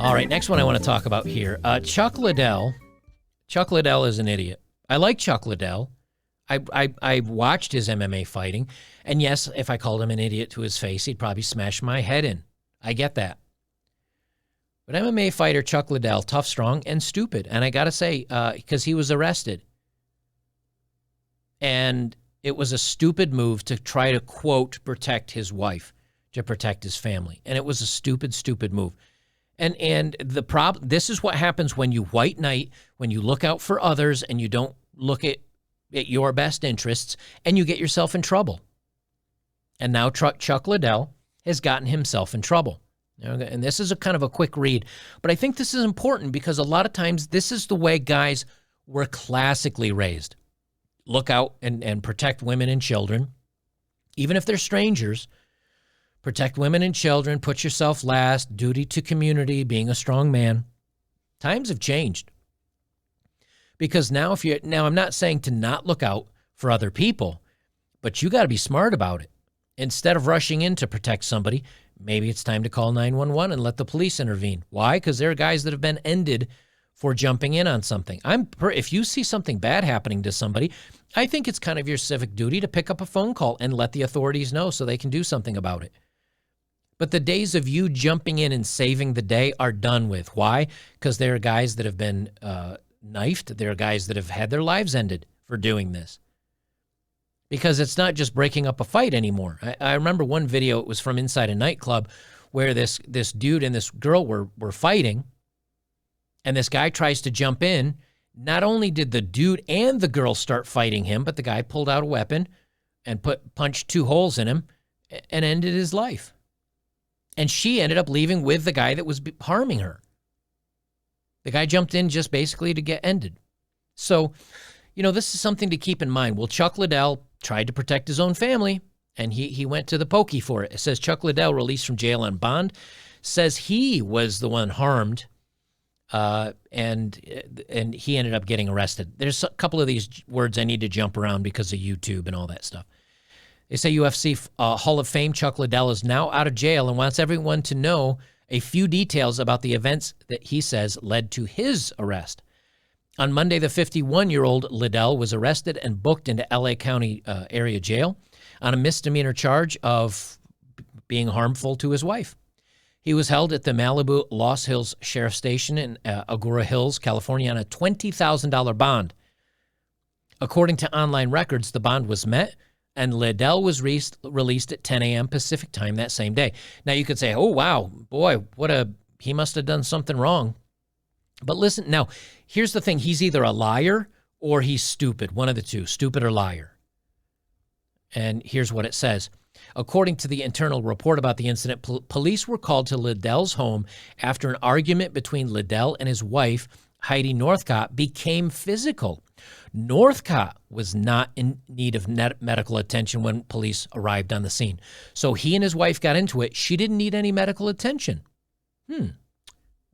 All right, next one I want to talk about here. Chuck Liddell. Chuck Liddell is an idiot. I like Chuck Liddell. I watched his MMA fighting, and yes, if I called him an idiot to his face, he'd probably smash my head in. I get that. But MMA fighter Chuck Liddell, tough, strong, and stupid. And I got to say, because he was arrested. And it was a stupid move to try to, quote, protect his wife, to protect his family. And it was a stupid, stupid move. And the problem, this is what happens when you white knight, when you look out for others and you don't look at your best interests, and you get yourself in trouble. And now Chuck Liddell has gotten himself in trouble. And this is a kind of a quick read, but I think this is important because a lot of times this is the way guys were classically raised. Look out and protect women and children, even if they're strangers. Protect women and children, put yourself last, duty to community, being a strong man. Times have changed. Because now I'm not saying to not look out for other people, but you got to be smart about it. Instead of rushing in to protect somebody, maybe it's time to call 911 and let the police intervene. Why? Because there are guys that have been ended for jumping in on something. If you see something bad happening to somebody, I think it's kind of your civic duty to pick up a phone call and let the authorities know so they can do something about it. But the days of you jumping in and saving the day are done with. Why? Because there are guys that have been knifed. There are guys that have had their lives ended for doing this. Because it's not just breaking up a fight anymore. I remember one video, it was from inside a nightclub, where this dude and this girl were fighting, and this guy tries to jump in. Not only did the dude and the girl start fighting him, but the guy pulled out a weapon and punched 2 holes in him and ended his life. And she ended up leaving with the guy that was harming her. The guy jumped in just basically to get ended. So, this is something to keep in mind. Well, Chuck Liddell tried to protect his own family, and he went to the pokey for it. It says Chuck Liddell, released from jail on bond, says he was the one harmed, and he ended up getting arrested. There's a couple of these words I need to jump around because of YouTube and all that stuff. They say UFC Hall of Fame Chuck Liddell is now out of jail and wants everyone to know a few details about the events that he says led to his arrest. On Monday, the 51-year-old Liddell was arrested and booked into L.A. County area jail on a misdemeanor charge of being harmful to his wife. He was held at the Malibu Lost Hills Sheriff Station in Agoura Hills, California, on a $20,000 bond. According to online records, the bond was met, and Liddell was released at 10 a.m. Pacific time that same day. Now, you could say, oh, wow, boy, he must have done something wrong. But listen, now, here's the thing. He's either a liar or he's stupid, one of the two, stupid or liar. And here's what it says. According to the internal report about the incident, police were called to Liddell's home after an argument between Liddell and his wife, Heidi Northcott, became physical. Northcott was not in need of medical attention when police arrived on the scene. So he and his wife got into it. She didn't need any medical attention.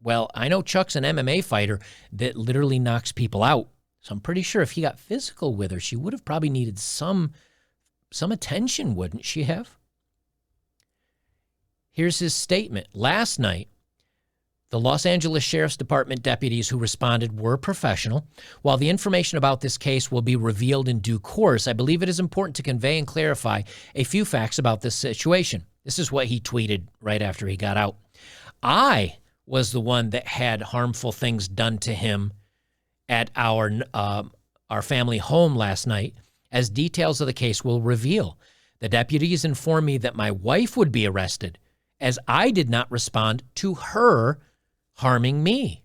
Well, I know Chuck's an MMA fighter that literally knocks people out. So I'm pretty sure if he got physical with her, she would have probably needed some attention, wouldn't she have? Here's his statement. Last night, the Los Angeles Sheriff's Department deputies who responded were professional. While the information about this case will be revealed in due course, I believe it is important to convey and clarify a few facts about this situation. This is what he tweeted right after he got out. I was the one that had harmful things done to him at our family home last night, as details of the case will reveal. The deputies informed me that my wife would be arrested, as I did not respond to her harming me.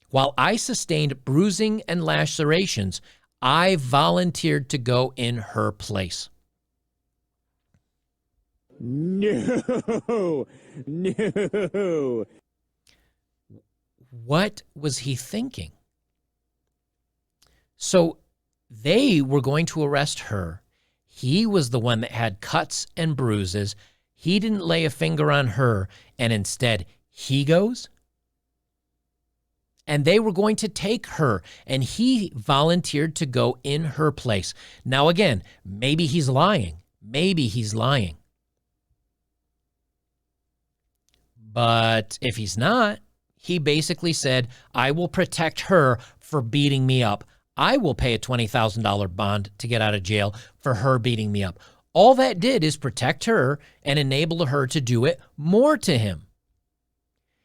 While I sustained bruising and lacerations, I volunteered to go in her place. No. What was he thinking? So they were going to arrest her. He was the one that had cuts and bruises. He didn't lay a finger on her, and instead he goes. And they were going to take her, and he volunteered to go in her place. Now, again, maybe he's lying. Maybe he's lying. But if he's not, He basically said, I will protect her for beating me up. I will pay a $20,000 bond to get out of jail for her beating me up. All that did is protect her and enable her to do it more to him.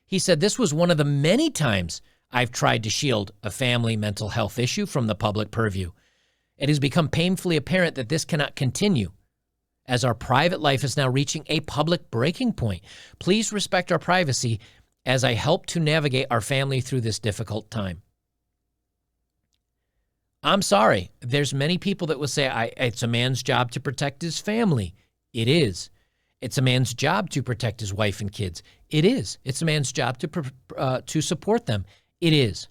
He said, this was one of the many times I've tried to shield a family mental health issue from the public purview. It has become painfully apparent that this cannot continue, as our private life is now reaching a public breaking point. Please respect our privacy as I help to navigate our family through this difficult time. I'm sorry. There's many people that will say it's a man's job to protect his family. It is. It's a man's job to protect his wife and kids. It is. It's a man's job to support them. It is.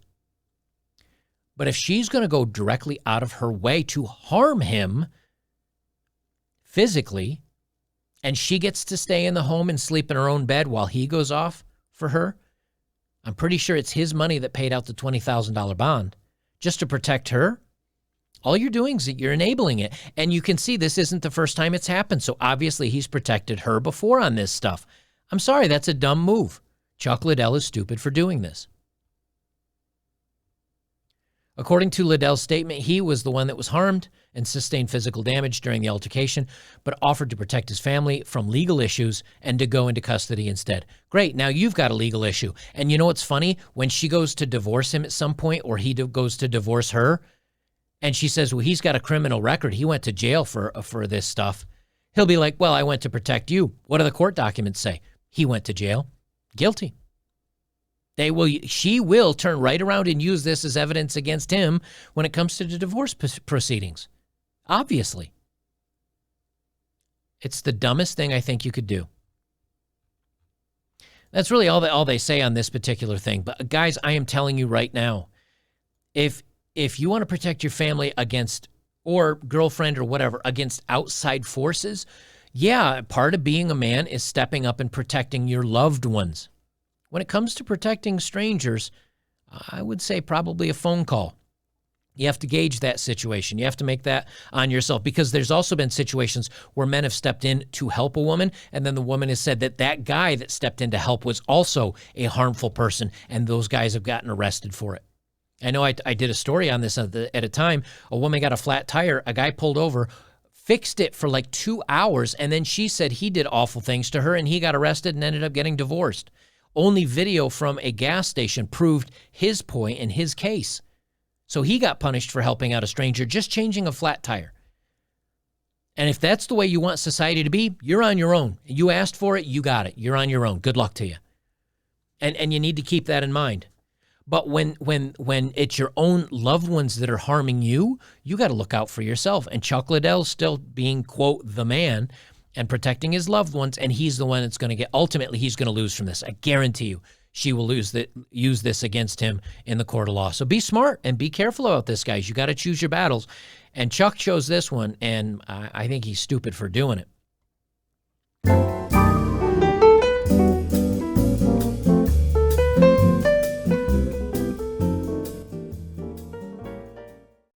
But if she's going to go directly out of her way to harm him physically, and she gets to stay in the home and sleep in her own bed while he goes off for her, I'm pretty sure it's his money that paid out the $20,000 bond just to protect her. All you're doing is that you're enabling it. And you can see this isn't the first time it's happened. So obviously he's protected her before on this stuff. I'm sorry, that's a dumb move. Chuck Liddell is stupid for doing this. According to Liddell's statement, he was the one that was harmed and sustained physical damage during the altercation, but offered to protect his family from legal issues and to go into custody instead. Great, now you've got a legal issue. And you know what's funny? When she goes to divorce him at some point, or he goes to divorce her, and she says, well, he's got a criminal record. He went to jail for this stuff. He'll be like, well, I went to protect you. What do the court documents say? He went to jail. Guilty. She will turn right around and use this as evidence against him when it comes to the divorce proceedings. Obviously. It's the dumbest thing I think you could do. That's really all they say on this particular thing. But guys, I am telling you right now, if you want to protect your family against, or girlfriend or whatever, against outside forces, yeah, part of being a man is stepping up and protecting your loved ones. When it comes to protecting strangers, I would say probably a phone call. You have to gauge that situation. You have to make that on yourself, because there's also been situations where men have stepped in to help a woman, and then the woman has said that guy that stepped in to help was also a harmful person, and those guys have gotten arrested for it. I know I did a story on this at a time. A woman got a flat tire. A guy pulled over, fixed it for like 2 hours, and then she said he did awful things to her, and he got arrested and ended up getting divorced. Only video from a gas station proved his point in his case. So he got punished for helping out a stranger, just changing a flat tire. And if that's the way you want society to be, you're on your own. You asked for it, you got it. You're on your own. Good luck to you. And you need to keep that in mind. But when it's your own loved ones that are harming you, you got to look out for yourself. And Chuck Liddell's still being, quote, the man, and protecting his loved ones, and he's the one that's going to ultimately he's going to lose from this. I guarantee you she will use this against him in the court of law. So be smart and be careful about this, guys. You got to choose your battles. And Chuck chose this one, and I think he's stupid for doing it.